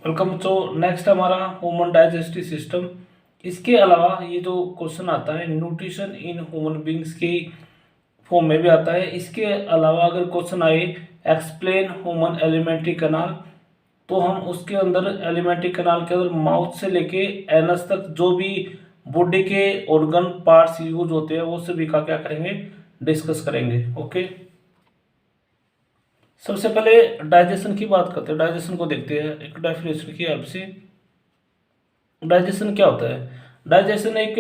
Welcome. तो next हमारा human digestive system. इसके अलावा ये जो क्वेश्चन आता है न्यूट्रिशन इन ह्यूमन बींग्स की फॉर्म में भी आता है। इसके अलावा अगर क्वेश्चन आए एक्सप्लेन ह्यूमन एलिमेंट्री कैनाल, तो हम उसके अंदर एलिमेंट्री कैनाल के अंदर माउथ से लेके एनस तक जो भी बॉडी के ऑर्गन पार्ट्स यूज होते हैं वो सभी का क्या करेंगे, डिस्कस करेंगे। ओके, सबसे पहले डाइजेशन की बात करते हैं। डाइजेशन को देखते हैं एक डेफिनेशन की हेल्प से। डाइजेशन क्या होता है? डाइजेशन एक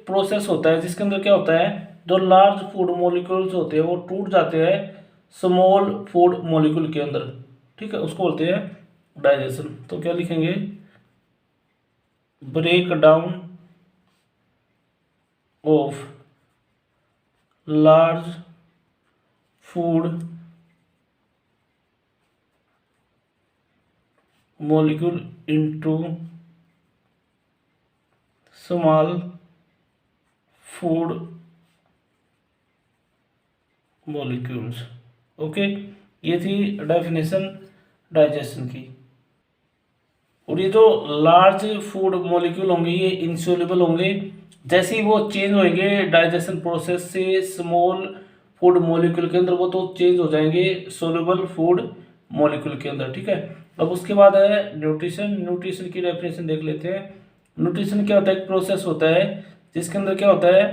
प्रोसेस होता है जिसके अंदर क्या होता है, जो लार्ज फूड मॉलिक्यूल्स होते हैं वो टूट जाते हैं स्मॉल फूड मॉलिक्यूल के अंदर। ठीक है, उसको बोलते हैं डाइजेशन। तो क्या लिखेंगे, break down of large food molecule into small food molecules। Okay, ये थी डेफिनेशन डाइजेशन की। और ये जो लार्ज फूड मॉलिक्यूल होंगे ये इंसोल्युबल होंगे। जैसे ही वो चेंज होंगे डाइजेशन प्रोसेस से स्मॉल फूड मॉलिक्यूल के अंदर, वो तो चेंज हो जाएंगे सोल्युबल फूड मॉलिक्यूल के अंदर। ठीक है, अब उसके बाद है न्यूट्रिशन। न्यूट्रिशन की डेफिनेशन देख लेते हैं। न्यूट्रिशन क्या होता है, एक प्रोसेस होता है जिसके अंदर क्या होता है,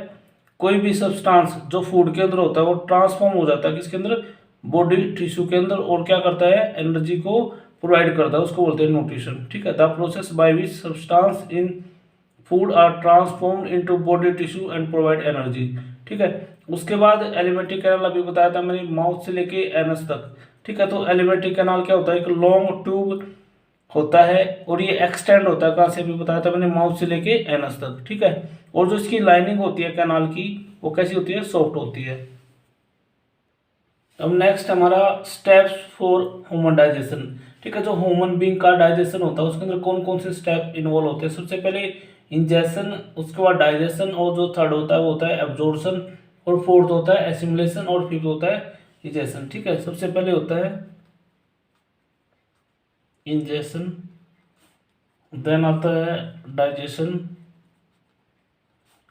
कोई भी सब्सटेंस जो फूड के अंदर होता है वो ट्रांसफॉर्म हो जाता है किसके अंदर, बॉडी टिश्यू के अंदर, और क्या करता है, एनर्जी को प्रोवाइड करता है, उसको बोलते हैं न्यूट्रिशन। ठीक है, the process by which substance in food are transformed into body tissue and provide energy. ठीक है, उसके बाद एलिमेंट्री कैनाल अभी बताया था मैंने, माउथ से लेके एनस तक। ठीक है, तो एलिमेंट्री कैनाल क्या होता है, एक लॉन्ग ट्यूब होता है और ये एक्सटेंड होता है, कहाँ से भी बताया था मैंने, माउथ से लेके एनस तक। ठीक है, और जो इसकी लाइनिंग होती है कैनाल की वो कैसी होती है, सॉफ्ट होती है। अब नेक्स्ट हमारा स्टेप्स फॉर ह्यूमन डाइजेशन। ठीक है, जो ह्यूमन बीइंग का डाइजेशन होता है उसके अंदर कौन कौन से स्टेप इन्वॉल्व होते हैं। सबसे पहले इंजेशन, उसके बाद डाइजेशन, और जो थर्ड होता है वो होता है एब्जॉर्प्शन, और फोर्थ होता है एसिमिलेशन, और फिफ्थ होता है इजेशन। ठीक है, सबसे पहले होता है इंजेशन, देन आता है डाइजेशन,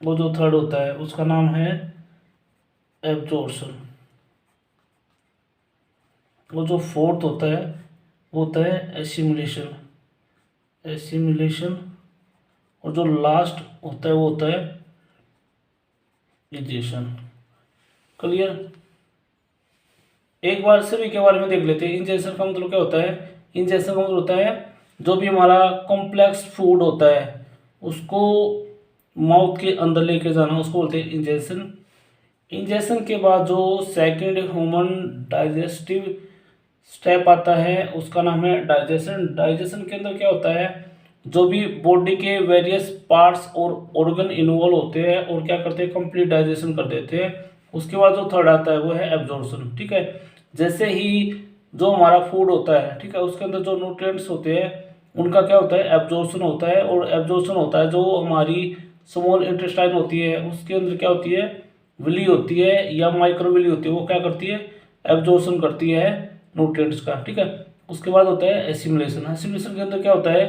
वो जो थर्ड होता है उसका नाम है एब्जॉर्प्शन, वो जो फोर्थ होता है वो होता है एसिमिलेशन। एसिमिलेशन, और जो लास्ट होता है वो होता है इजेशन। क्लियर? एक बार सभी के बारे में देख लेते हैं। इंजेशन का मतलब क्या होता है, इंजेशन का मतलब होता है जो भी हमारा कॉम्प्लेक्स फूड होता है उसको माउथ के अंदर लेके जाना, उसको बोलते हैं इंजेशन। इंजेशन के बाद जो सेकंड ह्यूमन डाइजेस्टिव स्टेप आता है उसका नाम है डाइजेशन। डाइजेशन के अंदर क्या होता है, जो भी बॉडी के वेरियस पार्ट्स और ऑर्गन इन्वॉल्व होते हैं और क्या करते हैं, कंप्लीट डाइजेशन कर देते हैं। उसके बाद जो थर्ड आता है वो है एब्जॉर्प्शन। ठीक है, जैसे ही जो हमारा फूड होता है, ठीक है, उसके अंदर जो न्यूट्रिएंट्स होते हैं उनका क्या होता है, एब्जॉर्प्शन होता है। और एब्जॉर्प्शन होता है जो हमारी स्मॉल इंटेस्टाइन होती है उसके अंदर क्या होती है, विली होती है या माइक्रोविली होती है, वो क्या करती है, एब्जॉर्प्शन करती है न्यूट्रिएंट्स का। ठीक है, उसके बाद होता है एसिमिलेशन। एसिमिलेशन के अंदर क्या होता है,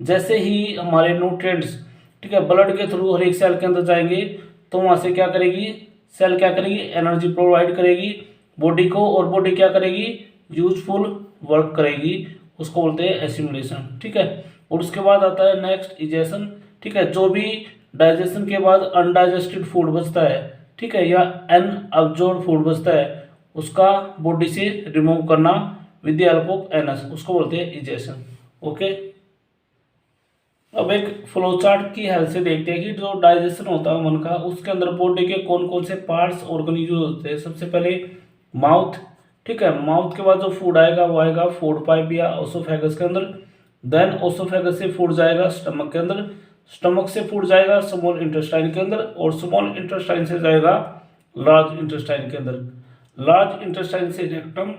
जैसे ही हमारे न्यूट्रिएंट्स, ठीक है, ब्लड के थ्रू हर एक सेल के अंदर जाएंगे तो वहाँ से क्या करेगी, सेल क्या करेगी, एनर्जी प्रोवाइड करेगी बॉडी को, और बॉडी क्या करेगी, यूजफुल वर्क करेगी, उसको बोलते हैं एसिमिलेशन। ठीक है, और उसके बाद आता है नेक्स्ट इजेशन। ठीक है, जो भी डाइजेशन के बाद अनडाइजेस्टेड फूड बचता है, ठीक है, या अनअब्जॉर्ब फूड बचता है उसका बॉडी से रिमूव करना with the help of anus, उसको बोलते हैं इजेशन। ओके, अब एक फ्लो चार्ट की हेल्प से देखते हैं कि जो डाइजेशन होता है मन का उसके अंदर बॉडी के कौन कौन से पार्ट्स ऑर्गन यूज होते हैं। सबसे पहले माउथ। ठीक है, माउथ के बाद जो फूड आएगा वो आएगा फूड पाइप या ओसोफेगस के अंदर। देन ओसोफेगस से फूड जाएगा स्टमक के अंदर, स्टमक से फूड जाएगा स्मॉल इंटेस्टाइन के अंदर, और स्मॉल इंटेस्टाइन से जाएगा लार्ज इंटेस्टाइन के अंदर, लार्ज इंटेस्टाइन से रेक्टम,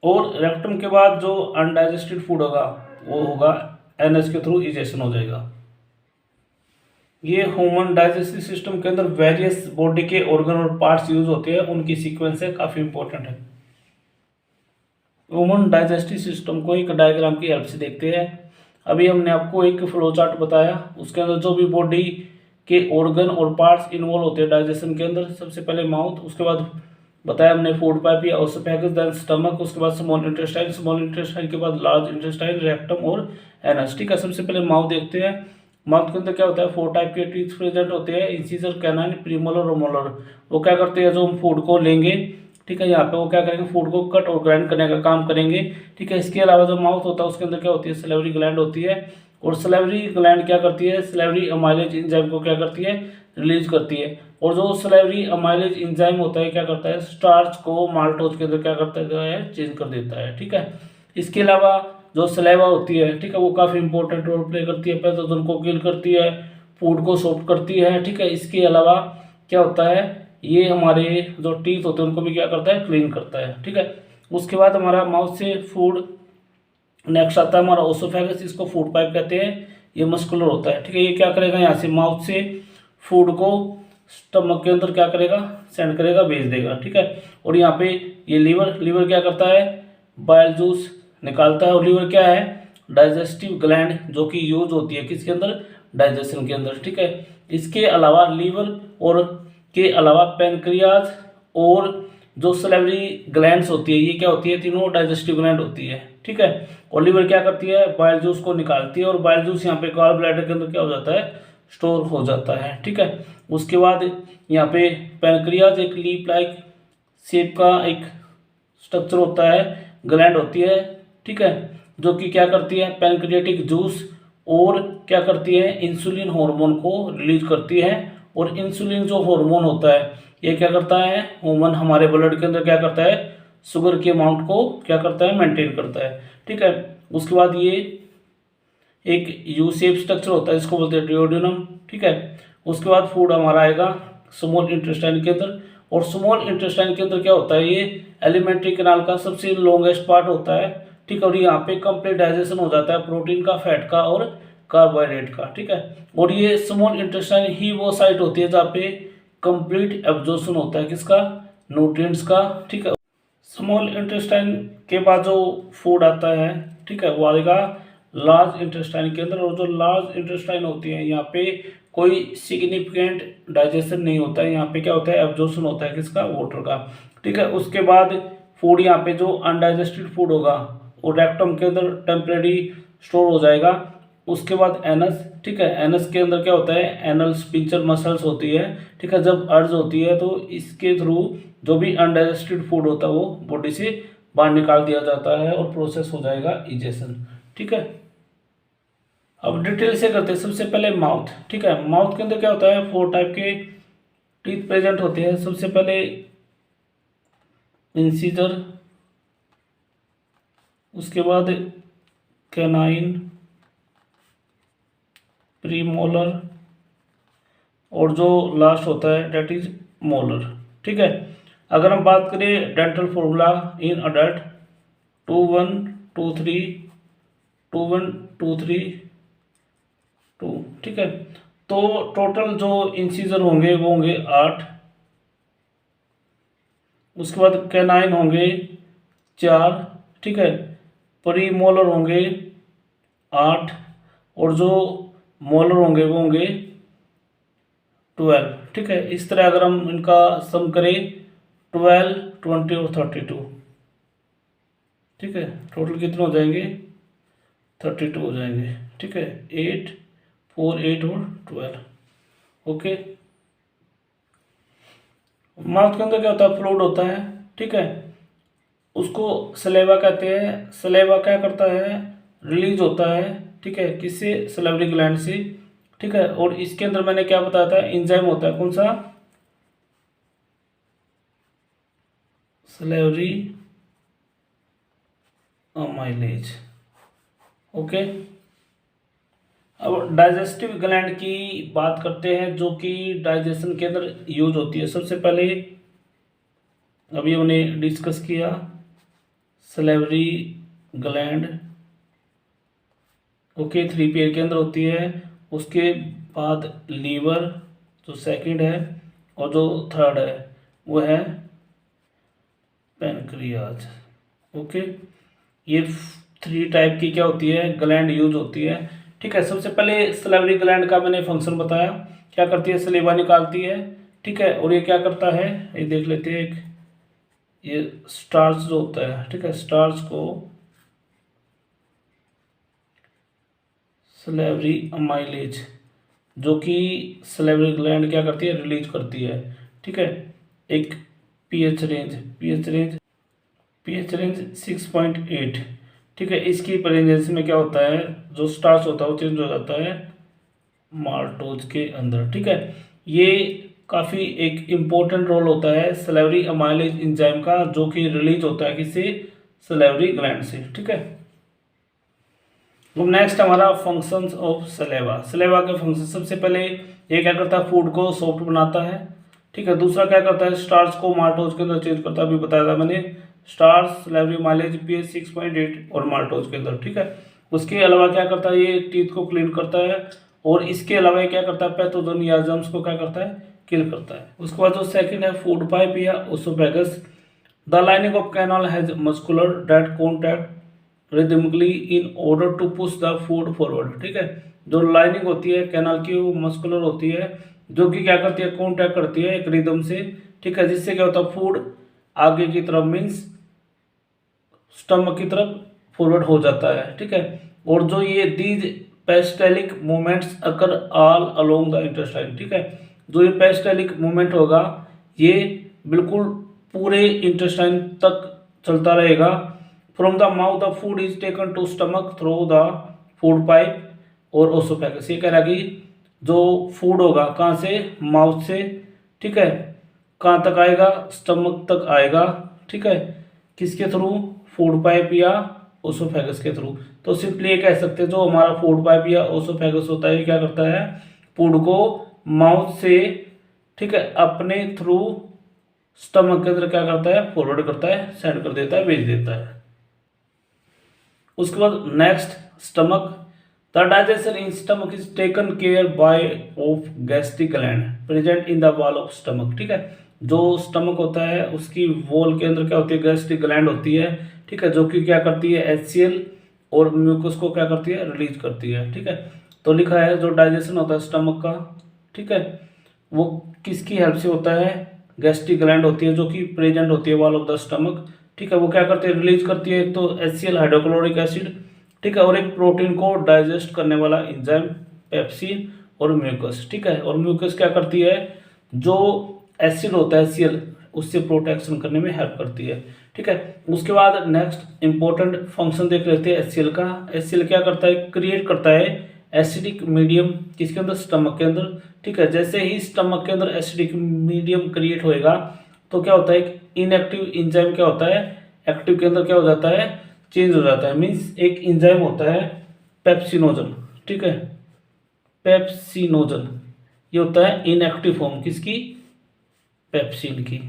और रेक्टम के बाद जो अनडाइजेस्टेड फूड होगा वो होगा एनएस के थ्रू इजेशन हो जाएगा। ये ह्यूमन डाइजेस्टिव सिस्टम के अंदर वेरियस बॉडी के ऑर्गन और पार्ट्स यूज होते हैं, उनकी सीक्वेंस है, काफी इंपॉर्टेंट है। ह्यूमन डाइजेस्टिव सिस्टम को एक डायग्राम की हेल्प से देखते हैं। अभी हमने आपको एक फ्लो चार्ट बताया, उसके अंदर जो भी बॉडी के ऑर्गन और पार्ट्स इन्वॉल्व होते हैं डाइजेशन के अंदर, सबसे पहले माउथ, उसके बाद बताया हमने फूड पाइप या ओसोफेगस, देन स्टमक, उसके बाद स्मॉल इंटेस्टाइन के बाद लार्ज इंटेस्टाइन, रेक्टम और एनस। ठीक है, सबसे पहले माउथ देखते हैं। माउथ के अंदर क्या होता है, 4 टाइप के टीथ प्रेजेंट होते हैं, इंसिजर, कैनाइन, प्रीमोलर और मोलर। वो क्या करते हैं, जो हम फूड को लेंगे, ठीक है, यहाँ पे वो क्या करेंगे, फूड को कट और ग्राइंड करने का काम करेंगे। ठीक है, इसके अलावा जो माउथ होता है उसके अंदर क्या होती है, सलेवरी ग्लैंड होती है, और सलेवरी ग्लैंड क्या करती है, सलेवरी अमाइलेज एंजाइम को क्या करती है, रिलीज करती है। और जो सलेवरी अमाइलेज एंजाइम होता है क्या करता है, स्टार्च को माल्टोज के अंदर क्या करता है, चेंज कर देता है। ठीक है, इसके अलावा जो सलेवा होती है, ठीक है, वो काफ़ी इंपॉर्टेंट रोल प्ले करती है, पैथोजन को किल करती है, फूड को सॉफ्ट करती है। ठीक है, इसके अलावा क्या होता है, ये हमारे जो टीथ होते हैं उनको भी क्या करता है, क्लीन करता है। ठीक है, उसके बाद हमारा माउथ से फूड नेक्स्ट आता है हमारा ओसोफेगस, इसको फूड पाइप कहते हैं, ये मस्कुलर होता है। ठीक है, ये क्या करेगा, यहाँ से माउथ से फूड को स्टमक के अंदर क्या करेगा, सेंड करेगा, भेज देगा। ठीक है, और यहाँ पे ये लीवर क्या करता है, बाइल जूस निकालता है। और लीवर क्या है, डाइजेस्टिव ग्लैंड, जो कि यूज होती है किसके अंदर, डाइजेशन के अंदर। ठीक है, इसके अलावा लीवर और के अलावा पेनक्रियाज और जो सलेवरी ग्लैंड्स होती है, ये क्या होती है, तीनों डाइजेस्टिव ग्लैंड होती है। ठीक है, और लीवर क्या करती है, बाइल जूस को निकालती है, और बाइल जूस यहाँ पे गॉल ब्लैडर के अंदर क्या हो जाता है, स्टोर हो जाता है। ठीक है, उसके बाद यहाँ पे पेनक्रियाज एक लीप लाइक शेप का एक स्ट्रक्चर होता है, ग्लैंड होती है। ठीक है, जो कि क्या करती है, पैनक्रियाटिक जूस और क्या करती है, इंसुलिन हार्मोन को रिलीज करती है। और इंसुलिन जो हार्मोन होता है, ये क्या करता है, ह्यूमन हमारे ब्लड के अंदर क्या करता है, शुगर के अमाउंट को क्या करता है, मेंटेन करता है। ठीक है, उसके बाद ये एक यू शेप स्ट्रक्चर होता है, इसको बोलते हैं डिओडिनम। ठीक है, उसके बाद फूड हमारा आएगा स्मॉल इंटेस्टाइन के अंदर, और स्मॉल इंटेस्टाइन के अंदर क्या होता है, ये एलिमेंट्री कैनाल का सबसे लॉन्गेस्ट पार्ट होता है। ठीक है, और यहाँ पे कंप्लीट डाइजेशन हो जाता है प्रोटीन का, फैट का और कार्बोहाइड्रेट का। ठीक है, और ये स्मॉल इंटेस्टाइन ही वो साइट होती है जहाँ पे कंप्लीट एब्जॉर्प्शन होता है किसका, न्यूट्रिएंट्स का। ठीक है, स्मॉल इंटेस्टाइन के बाद जो फूड आता है, ठीक है, वो आएगा लार्ज इंटेस्टाइन के अंदर। और जो लार्ज इंटेस्टाइन होती है, यहाँ पे कोई सिग्निफिकेंट डाइजेशन नहीं होता है, यहाँ पे क्या होता है, एब्जॉर्प्शन होता है किसका, वाटर का। ठीक है, उसके बाद फूड यहाँ पे जो अनडाइजेस्टेड फूड होगा वो रेक्टम के अंदर टेम्परेरी स्टोर हो जाएगा। उसके बाद एनस, ठीक है, एनस के अंदर क्या होता है, एनल स्पिंचर मसल्स होती है। ठीक है, जब अर्ज होती है तो इसके थ्रू जो भी अनडाइजेस्टेड फूड होता है वो बॉडी से बाहर निकाल दिया जाता है और प्रोसेस हो जाएगा इजेशन। ठीक है, अब डिटेल से करते हैं। सबसे पहले माउथ। ठीक है, माउथ के अंदर क्या होता है, 4 टाइप के टीथ प्रेजेंट होते हैं। सबसे पहले इंसीजर, उसके बाद कैनाइन, प्रीमोलर, और जो लास्ट होता है डेट इज मोलर। ठीक है, अगर हम बात करें डेंटल फॉर्मूला इन अडल्ट, 2 1 2 3 2 1 2 3 2। ठीक है, तो टोटल जो इंसीजर होंगे वो होंगे 8, उसके बाद कैनाइन होंगे 4। ठीक है, प्रीमोलर होंगे 8, और जो मोलर होंगे वो होंगे 12। ठीक है, इस तरह अगर हम इनका सम करें 12 20 और 32। ठीक है, टोटल कितने हो जाएंगे, 32 हो जाएंगे। ठीक है, 8 4 8 और 12। ओके, माउथ के अंदर क्या होता है, फ्लूइड होता है। ठीक है, उसको सलेवा कहते हैं। सलेवा क्या करता है, रिलीज होता है। ठीक है, किससे, सलेवरी ग्लैंड से। ठीक है, और इसके अंदर मैंने क्या बताया था, एंजाइम होता है, कौन सा, सलेवरी अमाइलेज। ओके, अब डाइजेस्टिव ग्लैंड की बात करते हैं जो कि डाइजेशन के अंदर यूज होती है। सबसे पहले अभी हमने डिस्कस किया सलेवरी ग्लैंड। ओके, 3 पेयर के अंदर होती है। उसके बाद लीवर जो सेकंड है, और जो थर्ड है वो है पैनक्रियाज। ओके, ये 3 टाइप की क्या होती है ग्लैंड यूज होती है। ठीक है, सबसे पहले सलेवरी ग्लैंड का मैंने फंक्शन बताया, क्या करती है सलेवा निकालती है। ठीक है, और ये क्या करता है ये देख लेते हैं। एक ये स्टार्च जो होता है, ठीक है, स्टार्च को सलेवरी अमाइलेज जो कि सलेवरी ग्लैंड क्या करती है रिलीज करती है। ठीक है, एक पीएच रेंज 6.8। ठीक है, इसकी प्रेजेंस में क्या होता है जो स्टार्च होता है वो चेंज हो जाता है माल्टोज के अंदर। ठीक है, ये काफ़ी एक इम्पोर्टेंट रोल होता है सलेवरी अमाइलेज एंजाइम का, जो कि रिलीज होता है किसी सलेवरी ग्लैंड से। ठीक है, अब नेक्स्ट हमारा फंक्शंस ऑफ सलेवा। सलेवा के फंक्शन, सबसे पहले ये क्या करता है फूड को सॉफ्ट बनाता है। ठीक है, दूसरा क्या करता है स्टार्च को माल्टोज के अंदर चेंज करता है, अभी बताया था मैंने, स्टार्च सलेवरी माइलेज पीएच 6.8 और माल्टोज के अंदर। ठीक है, उसके अलावा क्या करता है ये टीथ को क्लीन करता है, और इसके अलावा ये क्या करता है पैथोजन या जर्म्स को क्या करता है किल करता है। उसके बाद जो सेकंड है फूड पाइप या oesophagus. The lining of canal has muscular that contact rhythmically in order to push the food forward. ठीक है, जो लाइनिंग होती है कैनाल की वो मस्कुलर होती है, जो कि क्या करती है कॉन्टैक्ट करती है एक रिदम से। ठीक है, जिससे क्या होता है फूड आगे की तरफ मीन्स स्टमक की तरफ फॉरवर्ड हो जाता है। ठीक है, और जो ये these peristaltic movements occur all along the intestine. ठीक है, जो ये पेस्टेलिक मूवमेंट होगा ये बिल्कुल पूरे इंटेस्टाइन तक चलता रहेगा। From the mouth the food is taken to stomach through the food pipe और ओसोफेगस। ये कह रहा है कि जो फूड होगा कहाँ से माउथ से, ठीक है, कहाँ तक आएगा स्टमक तक आएगा। ठीक है, किसके थ्रू फूड पाइप या ओसोफेगस के थ्रू। तो सिंपली ये कह सकते हैं जो हमारा फूड पाइप या ओसोफेगस होता है ये क्या करता है फूड को माउथ से, ठीक है, अपने थ्रू स्टमक के अंदर क्या करता है फॉरवर्ड करता है, सेंड कर देता है, भेज देता है। उसके बाद next stomach. The digestion in stomach is taken care by of gastric gland present in the wall of stomach. ठीक है, जो स्टमक होता है उसकी वॉल के अंदर क्या होती है गैस्ट्रिक ग्लैंड होती है। ठीक है, जो कि क्या करती है HCl और म्यूकस को क्या करती है रिलीज करती है। ठीक है, तो लिखा है जो डाइजेशन होता है स्टमक का, ठीक है, वो किसकी हेल्प से होता है गैस्ट्रिक ग्लैंड होती है जो कि प्रेजेंट होती है वॉल ऑफ द स्टमक। ठीक है, वो क्या करती है रिलीज करती है एक तो HCl हाइड्रोक्लोरिक एसिड, ठीक है, और एक प्रोटीन को डाइजेस्ट करने वाला एंजाइम पेप्सिन और म्यूकस। ठीक है, और म्यूकस क्या करती है जो एसिड होता है HCl उससे प्रोटेक्शन करने में हेल्प करती है। ठीक है, उसके बाद नेक्स्ट इंपॉर्टेंट फंक्शन देख लेते हैं HCl का। HCl क्या करता है क्रिएट करता है एसिडिक मीडियम किसके अंदर स्टमक के अंदर। ठीक है, जैसे ही स्टमक के अंदर एसिडिक मीडियम क्रिएट होएगा तो क्या होता है इनएक्टिव एंजाइम क्या होता है एक्टिव के अंदर क्या हो जाता है चेंज हो जाता है। मीन्स एक एंजाइम होता है पेप्सिनोजन। ठीक है, पेप्सिनोजन ये होता है इनएक्टिव फॉर्म किसकी पेप्सिन की।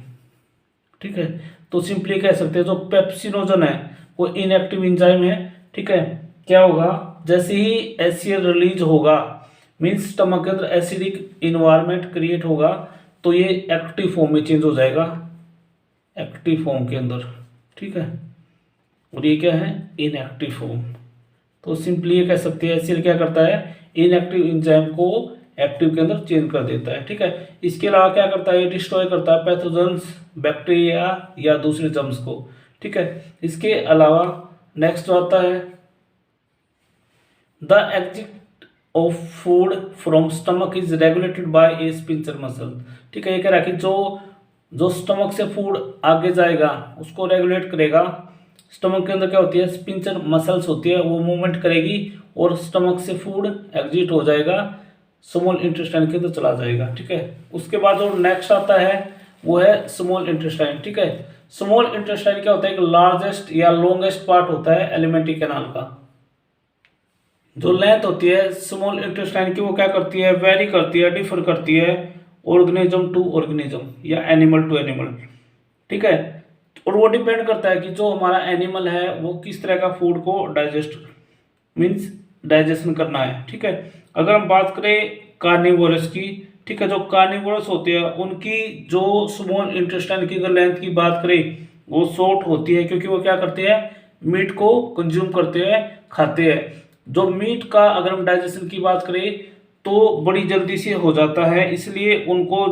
ठीक है, तो सिंपली कह सकते हैं जो पेप्सिनोजन है वो इनएक्टिव एंजाइम है। ठीक है, क्या होगा जैसे ही HCl रिलीज होगा मीन्स स्टमक के अंदर एसिडिक इन्वायरमेंट क्रिएट होगा तो ये एक्टिव फॉर्म में चेंज हो जाएगा एक्टिव फॉर्म के अंदर। ठीक है, और ये क्या है इनएक्टिव फॉर्म। तो सिंपली ये कह सकते हैं HCl क्या करता है इनएक्टिव एंजाइम को एक्टिव के अंदर चेंज कर देता है। ठीक है, इसके अलावा क्या करता है ये डिस्ट्रॉय करता है पैथोजेंस बैक्टीरिया या दूसरे जर्म्स को। ठीक है, इसके अलावा नेक्स्ट आता है the exit of food from stomach is regulated by A sphincter muscle. ठीक है, ये कह रहा है कि जो स्टमक से फूड आगे जाएगा उसको रेगुलेट करेगा। स्टमक के अंदर क्या होती है स्पिंचर मसल्स होती है वो मूवमेंट करेगी और स्टमक से फूड एग्जिट हो जाएगा स्मॉल इंटेस्टाइन के अंदर चला जाएगा। ठीक है, उसके बाद जो नेक्स्ट आता है वो है स्मॉल इंटेस्टाइन। ठीक है, स्मॉल इंटेस्टाइन क्या होता है एक लार्जेस्ट या लॉन्गेस्ट पार्ट होता है एलिमेंट्री कैनाल का। जो लेंथ होती है स्मॉल इंटेस्टाइन की वो क्या करती है वेरी करती है डिफर करती है ऑर्गेनिज्म टू ऑर्गेनिज्म या एनिमल टू एनिमल। ठीक है, और वो डिपेंड करता है कि जो हमारा एनिमल है वो किस तरह का फूड को डाइजेस्ट मीन्स डाइजेशन करना है। ठीक है, अगर हम बात करें कार्निवोरस की, ठीक है, जो कार्निवोरस होते हैं उनकी जो स्मॉल इंटेस्टाइन की अगर लेंथ की बात करें वो शॉर्ट होती है क्योंकि वो क्या करते हैं मीट को कंज्यूम करते हैं, खाते हैं। जो मीट का अगर हम डाइजेशन की बात करें तो बड़ी जल्दी से हो जाता है, इसलिए उनको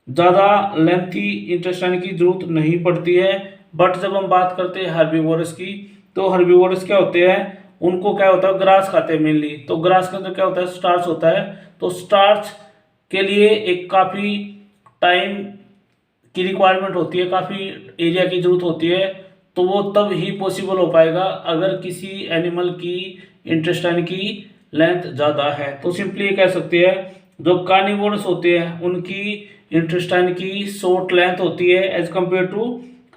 ज़्यादा लेंथी इंटेस्टाइन की जरूरत नहीं पड़ती है। बट जब हम बात करते हैं हर्बीवोरस की, तो हर्बीवोरस क्या होते हैं, उनको क्या होता है, ग्रास खाते हैं मेनली। तो ग्रास के अंदर क्या होता है, स्टार्च होता है। तो स्टार्च के लिए एक काफ़ी टाइम की रिक्वायरमेंट होती है, काफ़ी एरिया की जरूरत होती है। तो वो तब ही पॉसिबल हो पाएगा अगर किसी एनिमल की इंटेस्टाइन की लेंथ ज़्यादा है। तो सिंपली ये कह सकते हैं जो कार्निवोरस होते हैं उनकी इंटेस्टाइन की शॉर्ट लेंथ होती है as compare to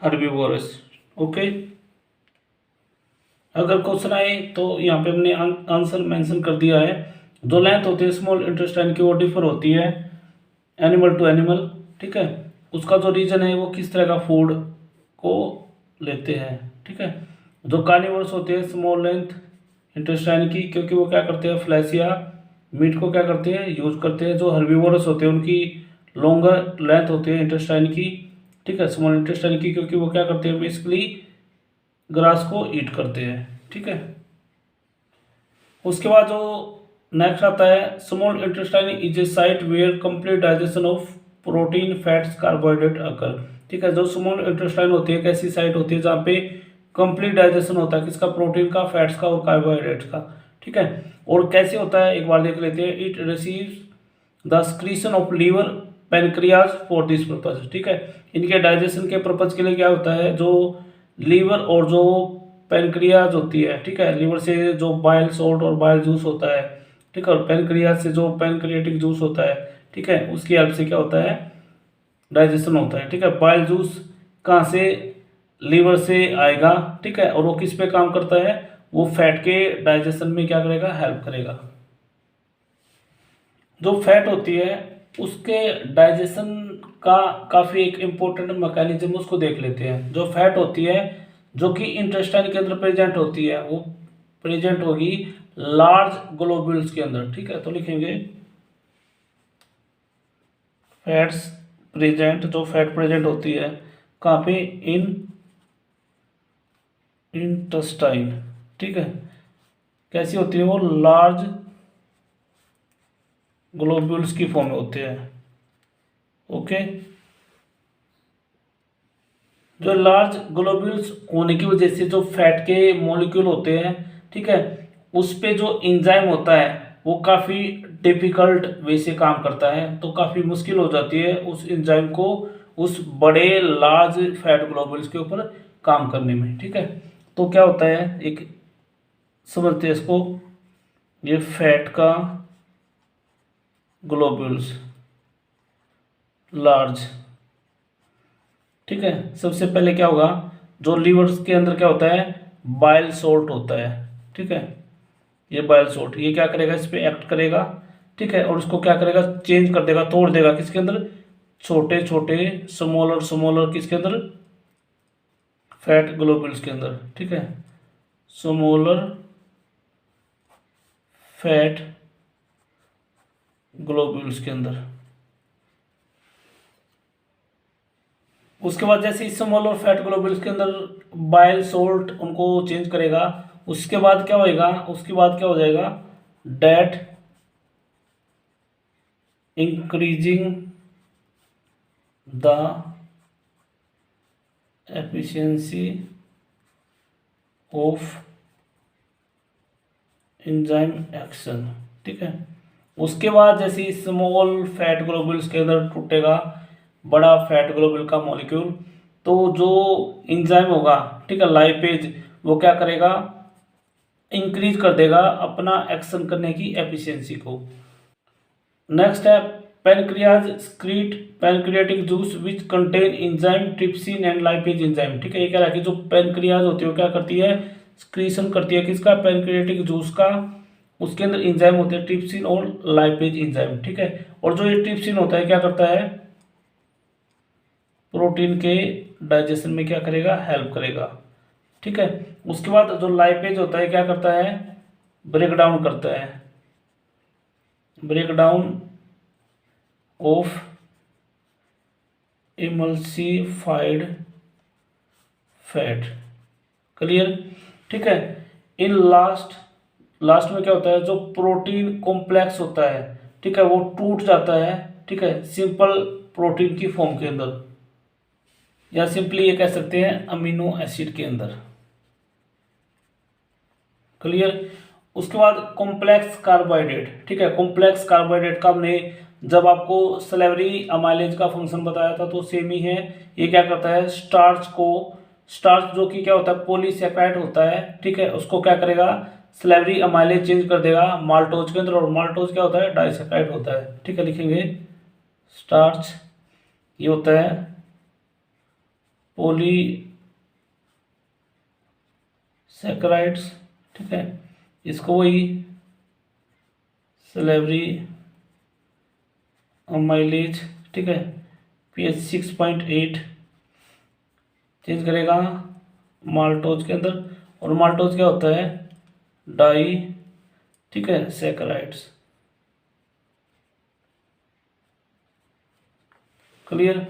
herbivorous. Okay, अगर क्वेश्चन आए तो यहाँ पे हमने आंसर मेंशन कर दिया है। जो लेंथ होती है स्मॉल इंटेस्टाइन की वो डिफर होती है एनिमल टू एनिमल, ठीक है। उसका जो रीजन है वो किस तरह का फूड को लेते हैं, ठीक है। जो कार्निवोरस होते हैं स्मॉल लेंथ इंटेस्टाइन की, क्योंकि वो क्या करते हैं, फ्लैश या मीट को क्या करते हैं, यूज करते हैं। जो हर्बीवोरस होते हैं उनकी लॉन्गर लेंथ होती है इंटेस्टाइन की, ठीक है, स्मॉल इंटेस्टाइन की, क्योंकि वो क्या करते हैं, बेसिकली ग्रास को ईट करते हैं, ठीक है। उसके बाद जो नेक्स्ट आता है small intestine is a site where complete digestion of protein fats carbohydrate occur, ठीक है। जो स्मॉल इंटेस्टाइन होती है एक ऐसी साइट होती है जहाँ पे कंप्लीट डाइजेशन होता है किसका, प्रोटीन का, फैट्स का और कार्बोहाइड्रेट्स का, ठीक है। और कैसे होता है एक बार देख लेते हैं। It receives the secretion of liver pancreas for this purpose, ठीक है। इनके डाइजेशन के पर्पज के लिए क्या होता है, जो लीवर और जो पेनक्रियाज होती है, ठीक है, लीवर से जो बाइल सॉल्ट और बाइल जूस होता है, ठीक है, और पेनक्रियाज से जो पेनक्रियाटिक जूस होता है, ठीक है, उसकी हेल्प से क्या होता है, डाइजेशन होता है, ठीक है। बाइल जूस कहाँ से, लीवर से आएगा, ठीक है, और वो किस पे काम करता है, वो फैट के डाइजेशन में क्या करेगा, हेल्प करेगा। जो फैट होती है उसके डाइजेशन का काफ़ी एक इम्पोर्टेंट मैकेनिज्म उसको देख लेते हैं। जो फैट होती है जो कि इंटेस्टाइन के अंदर प्रेजेंट होती है वो प्रेजेंट होगी लार्ज ग्लोब्यूल्स के अंदर, ठीक है। तो लिखेंगे फैट्स प्रेजेंट, जो फैट प्रेजेंट होती है कहाँ पे, इन इंटेस्टाइन, ठीक है। कैसी होती है वो, लार्ज ग्लोब्यूल्स की फॉर्म में होते हैं, ओके। जो लार्ज ग्लोब्यूल्स होने की वजह से जो फैट के मॉलिक्यूल होते हैं, ठीक है, उस पे जो एंजाइम होता है वो काफ़ी डिफिकल्ट वे से काम करता है। तो काफ़ी मुश्किल हो जाती है उस एंजाइम को उस बड़े लार्ज फैट ग्लोब्यूल्स के ऊपर काम करने में, ठीक है। तो क्या होता है, एक समझते हैं इसको, ये फैट का ग्लोब्यूल्स लार्ज, ठीक है। सबसे पहले क्या होगा, जो लीवर के अंदर क्या होता है, बाइल सोल्ट होता है, ठीक है। ये बाइल सोल्ट ये क्या करेगा, इस पे एक्ट करेगा, ठीक है, और उसको क्या करेगा, चेंज कर देगा, तोड़ देगा किसके अंदर, छोटे छोटे स्मॉलर स्मॉलर किसके अंदर, फैट ग्लोब्यूल्स के अंदर, ठीक है, स्मॉलर फैट ग्लोब्यूल्स के अंदर। उसके बाद जैसे इस स्मॉल और फैट ग्लोब्यूल्स के अंदर बाइल सोल्ट उनको चेंज करेगा, उसके बाद क्या होएगा, उसके बाद क्या हो जाएगा, that increasing the efficiency of enzyme action, ठीक है। उसके बाद जैसे स्मॉल फैट ग्लोब्यूल्स के अंदर टूटेगा बड़ा फैट ग्लोब्यूल का मॉलिक्यूल, तो जो एंजाइम होगा, ठीक है, लाइपेज, वो क्या करेगा, इंक्रीज कर देगा अपना एक्शन करने की एफिशिएंसी को। नेक्स्ट है pancreas स्क्रीट pancreatic juice which contain enzyme trypsin and lipase enzyme, ठीक है। ये कह रहा है कि जो पैनक्रियाज होती है वो क्या करती है, स्क्रीशन करती है किसका, पैनक्रियाटिक जूस का। उसके अंदर एंजाइम होते हैं ट्रिप्सिन और लाइपेज एंजाइम, ठीक है। और जो ये ट्रिप्सिन होता है क्या करता है, प्रोटीन के डाइजेशन में क्या करेगा, हेल्प करेगा, ठीक है। उसके बाद जो लाइपेज होता है क्या करता है, ब्रेक डाउन करता है, break down of emulsified fat, clear, ठीक है। इन लास्ट लास्ट में क्या होता है, जो प्रोटीन कॉम्प्लेक्स होता है, ठीक है, वो टूट जाता है, ठीक है, सिंपल प्रोटीन की फॉर्म के अंदर, या सिंपली ये कह सकते हैं अमीनो एसिड के अंदर। क्लियर। उसके बाद कॉम्प्लेक्स कार्बोहाइड्रेट, ठीक है, कॉम्प्लेक्स कार्बोहाइड्रेट का हमने जब आपको स्लेवरी अमाइलेज का फंक्शन बताया था तो सेम ही है। ये क्या करता है, स्टार्च जो कि क्या होता है पॉलीसैकेराइड होता है, ठीक है, उसको क्या करेगा, स्लेवरी अमाइलेज चेंज कर देगा माल्टोज के अंदर, और माल्टोज क्या होता है, डाइसैकेराइड होता है, ठीक है। लिखेंगे स्टार्च ये होता है पॉलीसैकेराइड्स, ठीक है, इसको वही स्लेवरी अमाइलेज, ठीक है, pH 6.8 चेंज करेगा माल्टोज के अंदर, और माल्टोज क्या होता है, डाई, ठीक है, सैकराइड्स। क्लियर।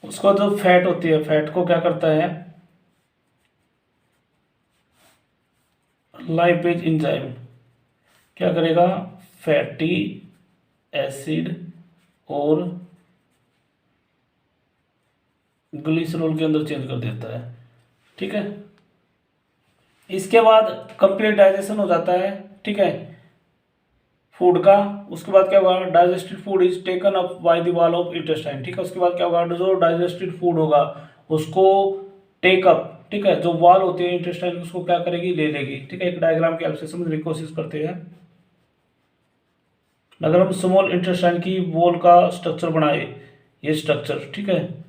उसका जो फैट होती है, फैट को क्या करता है, लाइपेज एंजाइम क्या करेगा, फैटी एसिड और ग्लिसरॉल के अंदर चेंज कर देता है, ठीक है। इसके बाद कंप्लीट डाइजेशन हो जाता है, ठीक है, फूड का। उसके बाद क्या होगा, digested food is taken up by the wall of intestine, ठीक है। उसके बाद क्या होगा, जो डाइजेस्टेड फूड होगा उसको टेक अप, ठीक है, जो वॉल होती है इंटेस्टाइन उसको क्या करेगी, ले लेगी, ठीक है। एक डायग्राम की हेल्प से समझने की कोशिश करते हैं। अगर हम स्मॉल इंटेस्टाइन की वॉल का स्ट्रक्चर बनाए, ये स्ट्रक्चर, ठीक है,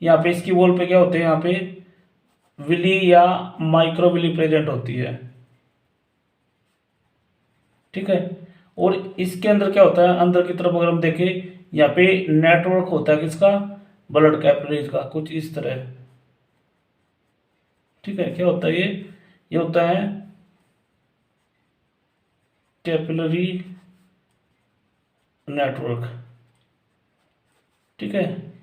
यहाँ पे इसकी वॉल पे क्या होते हैं, यहाँ पे विली या माइक्रोविली प्रेजेंट होती है, ठीक है। और इसके अंदर क्या होता है, अंदर की तरफ अगर हम देखें, यहाँ पे नेटवर्क होता है किसका, ब्लड कैपिलरीज का, कुछ इस तरह, ठीक है। क्या होता है ये होता है कैपिलरी नेटवर्क, ठीक है।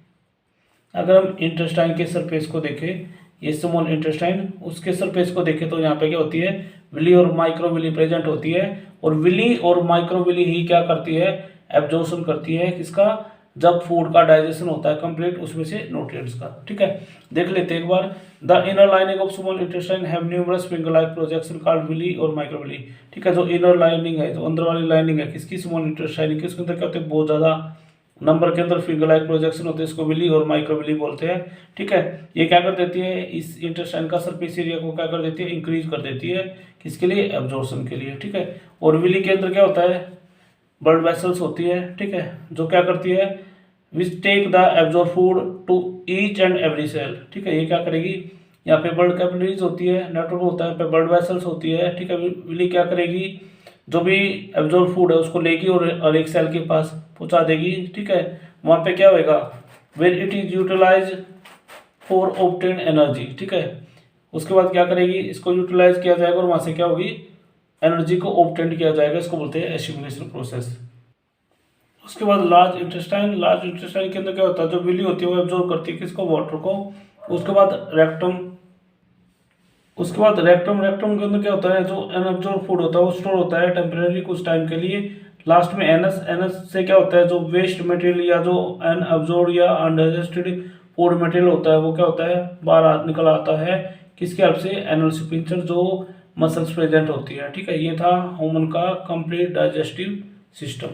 अगर हम इंटेस्टाइन के सरफेस को देखें, ये स्मॉल इंटेस्टाइन, उसके सरफेस को देखें तो यहाँ पे क्या होती है, विली और माइक्रोविली प्रेजेंट होती है, और विली और माइक्रोविली ही क्या करती है, एब्जॉर्प्शन करती है किसका, जब फूड का डाइजेशन होता है कंप्लीट, उसमें से न्यूट्रिएंट्स का, ठीक है। देख लेते हैं एक बार। The inner lining of small intestine have numerous finger like projection called villi और माइक्रोविली, ठीक है। जो इनर लाइनिंग है, जो अंदर वाली लाइनिंग है किसकी, स्मॉल इंटेस्टाइन की, उसके अंदर क्या होते हैं, बहुत ज़्यादा नंबर के अंदर फिंगर लाइक प्रोजेक्शन होते हैं, इसको विली और माइक्रोविली बोलते हैं, ठीक है। ये क्या कर देती है, इस इंटेस्टाइन का सरफेस एरिया को क्या कर देती है, इंक्रीज कर देती है, किसके लिए, एब्जॉर्प्शन के लिए, ठीक है। और विली के अंदर क्या होता है, ब्लड वेसल्स होती है, ठीक है, जो क्या करती है, which take the absorb food to each and every cell, ठीक है। ये क्या करेगी, यहाँ पे ब्लड कैपिलरीज होती है, नेटवर्क होता है, पे ब्लड वेसल्स होती है, ठीक है। विली क्या करेगी, जो भी एब्जॉर्ब फूड है उसको लेगी और एक सेल के पास पहुंचा देगी, ठीक है। वहाँ पे क्या होएगा, where it is utilize for obtain energy, ठीक है। उसके बाद क्या करेगी, इसको यूटिलाइज किया जाएगा और वहाँ से क्या होगी, एनर्जी को ऑब्टेन किया जाएगा, इसको बोलते हैं एसिमिलेशन प्रोसेस। उसके बाद लार्ज इंटेस्टाइन के अंदर क्या होता है, जो विली होती है वो एब्जॉर्ब करती है किसको, वाटर को। उसके बाद रेक्टम रेक्टम के अंदर क्या होता है, जो अनअब्जॉर्ब फूड होता है वो स्टोर होता है टेम्परेरी कुछ टाइम के लिए। लास्ट में एनस से क्या होता है, जो वेस्ट मटेरियल या जो अनअब्जॉर्ब या अनडाइजेस्टेड फूड मटेरियल होता है वो क्या होता है, बाहर निकल आता है, किसके हेल्प से, एनल स्फिंक्टर जो मसल्स प्रेजेंट होती है, ठीक है। ये था ह्यूमन का कंप्लीट डाइजेस्टिव सिस्टम।